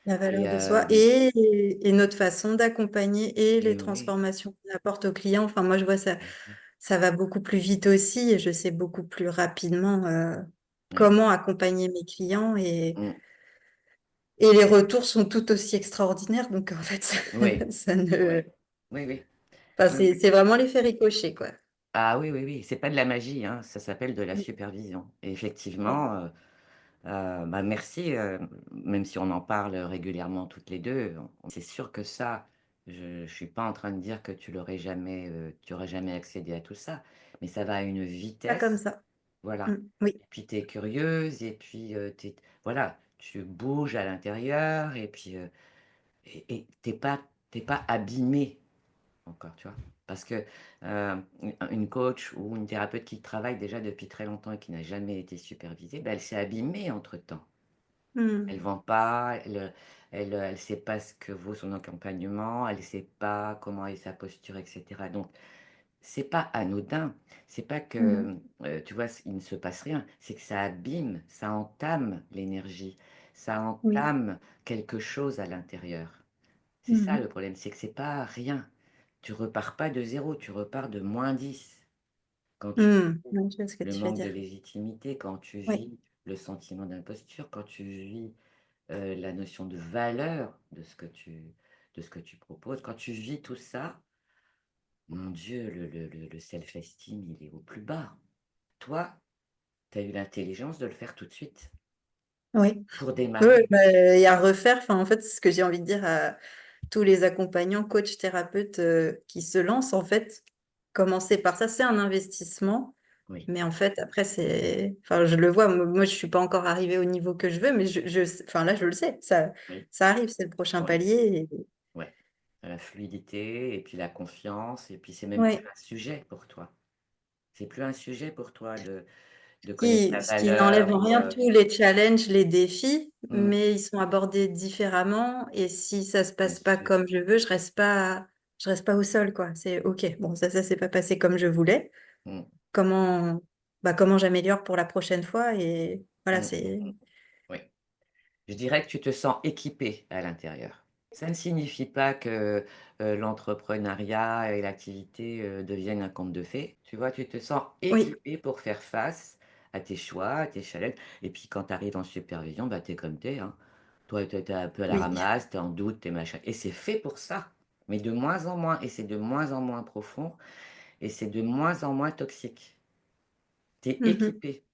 La Et, valeur de soi et notre façon d'accompagner et les et oui, transformations qu'on apporte aux clients. Enfin, moi, je vois ça, ça va beaucoup plus vite aussi et je sais beaucoup plus rapidement oui, comment accompagner mes clients mm, et les retours sont tout aussi extraordinaires. Donc, en fait, ça, oui, ça ne... oui, oui, oui. Enfin, Oui, oui. c'est vraiment l'effet ricochet, quoi. Ah oui, oui, oui, c'est pas de la magie, hein, ça s'appelle de la Mm. supervision. Et Ouais. effectivement, bah, merci, même si on en parle régulièrement toutes les 2, c'est sûr que ça, je suis pas en train de dire que tu aurais jamais accédé à tout ça, mais ça va à une Pas comme vitesse, ça. voilà. Mm. Oui. Et puis tu es curieuse et puis, voilà, tu bouges à l'intérieur et puis, et tu pas abîmée encore, tu vois? Parce que, une coach ou une thérapeute qui travaille déjà depuis très longtemps et qui n'a jamais été supervisée, bah, elle s'est abîmée entre-temps. Elle Mm. vend pas, elle sait pas ce que vaut son accompagnement, elle sait pas comment est sa posture et cetera. Donc c'est pas anodin, c'est pas Mm. que, tu vois, il ne se passe rien, c'est que ça abîme, ça entame l'énergie, ça Oui. entame quelque chose à l'intérieur. C'est ça Mm. le problème, c'est que c'est pas rien. Tu repars pas de zéro, tu repars de -10. Quand tu Mm. vis Oui, je vois ce que le tu veux manque de dire. légitimité, quand tu Oui. vis le sentiment d'imposture, quand tu vis, la notion de valeur de ce que tu proposes, quand tu vis tout ça, mon Dieu, le self-esteem, il est au plus bas. Toi, tu as eu l'intelligence de le faire tout de suite, Oui. pour Oui, démarrer. bah, et à refaire. Enfin, en fait, c'est ce que j'ai envie de dire à tous les accompagnants, coachs, thérapeutes qui se lancent, en fait, commencer par ça, c'est un investissement. Oui, Mais en fait, après, c'est... Enfin, je le vois, moi, je suis pas encore arrivée au niveau que je veux, mais enfin, là, je le sais, oui, ça arrive, c'est le prochain ouais, palier. ouais. La fluidité et puis la confiance et puis c'est même plus Oui. un sujet pour toi. C'est plus un sujet pour toi de connaître ta Ce qui n'enlève valeur en ou, rien tous les challenges, les défis, mmh, mais ils sont abordés différemment. Et si ça se bien passe pas sûr. comme je veux, je reste pas au sol, quoi. C'est OK. Bon, ça s'est pas passé comme je voulais. Mmh. Comment, comment j'améliore pour la prochaine fois? Et voilà, Mmh, c'est... mmh. Oui. Je dirais que tu te sens équipé à l'intérieur. Ça ne signifie pas que, l'entrepreneuriat et l'activité, deviennent un conte de fées. Tu vois? Tu te sens Oui. équipé pour faire face à tes choix, à tes challenges et puis quand tu arrives en supervision, bah, tu es comme tu es, hein. Toi, tu es un peu à la Oui. ramasse, tu es en doute, tu es machin et c'est fait pour ça, mais de moins en moins et c'est de moins en moins profond et c'est de moins en moins toxique. Tu es Mhm. équipé.